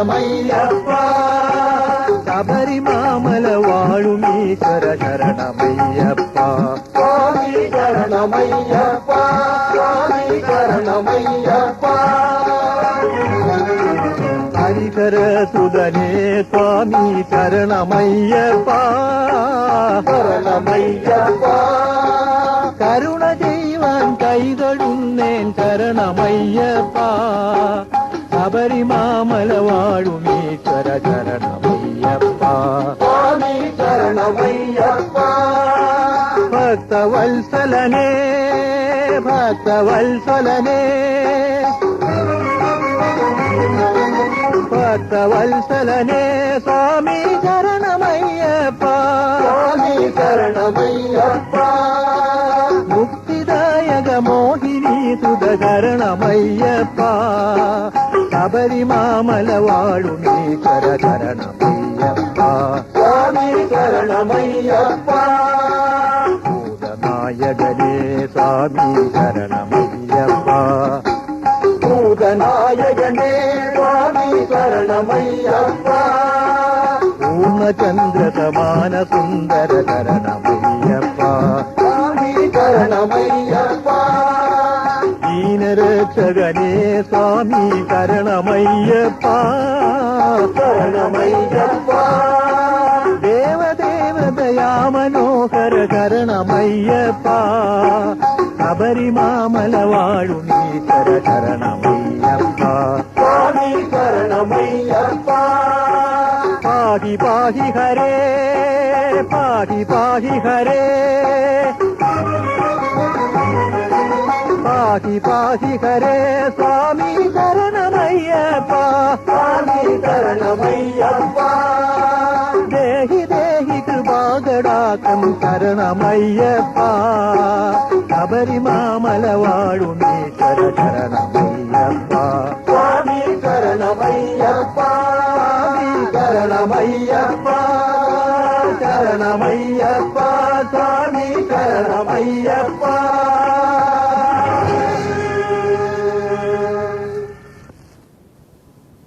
శరణమయ్యప్ప శబరిమామల వాళుమీశ్వర శరణమయ్యప్ప స్వామి శరణమయ్యప్ప స్వామి శరణమయ్యప్ప హరికర సుధనే స్వామి శరణమయ్యప్ప ശരണമയ്യപ്പ കരുണ ചെയ്യുവാൻ കൈതൊഴുന്നേൻ ശരണമയ്യപ്പ ശബരിമാമല വാഴുമീശ്വര ശരണമയ്യപ്പ സ്വാമി ശരണമയ്യപ്പ ഭക്തവത്സലനേ ഭക്തവത്സലനേ ഭക്തവത്സലനേ സ്വാമി ശരണമയ്യപ്പ സ്വാമി ശരണമയ്യപ്പ മുക്തിദായക മോഹിനി സുത ശരണമയ്യപ്പ ശബരിമാമല വാഴുമീശ്വര ശരണമയ്യപ്പ സ്വാമി ശരണമയ്യപ്പ ഭൂതനായകനേ സ്വാമി ശരണമയ്യപ്പ ഭൂതനായകനേ സ്വാമി ശരണമയ്യപ്പ പൂർണ്ണചന്ദ്ര സമാന സുന്ദര ശരണമയ്യപ്പ സ്വാമി ശരണമയ്യപ്പ ദീനരക്ഷകനേ സ്വാമി ശരണമയ്യപ്പ ശരണമയ്യപ്പ ദേവദേവതയാ മനോഹര ശരണമയ്യപ്പ ശബരിമാമല വാഴുമീശ്വര ശരണമയ്യപ്പ സ്വാമി ശരണമയ്യപ്പ പാഹി പാഹി ഹരേ പാഹി പാഹി ഹരേ പാഹി പാഹി ഹരേ സ്വാമി ശരണമയ്യപ്പ സ്വാമി ശരണമയ്യപ്പ ദേഹി ദേഹി കൃപാകടാക്കം ശരണമയ്യപ്പ ശബരിമാമല വാഴുമീശ്വര ശരണമയ്യപ്പ സ്വാമി ശരണമയ്യപ്പ ശരണമയ്യപ്പ ശരണമയ്യപ്പ സ്വാമി ശരണമയ്യപ്പ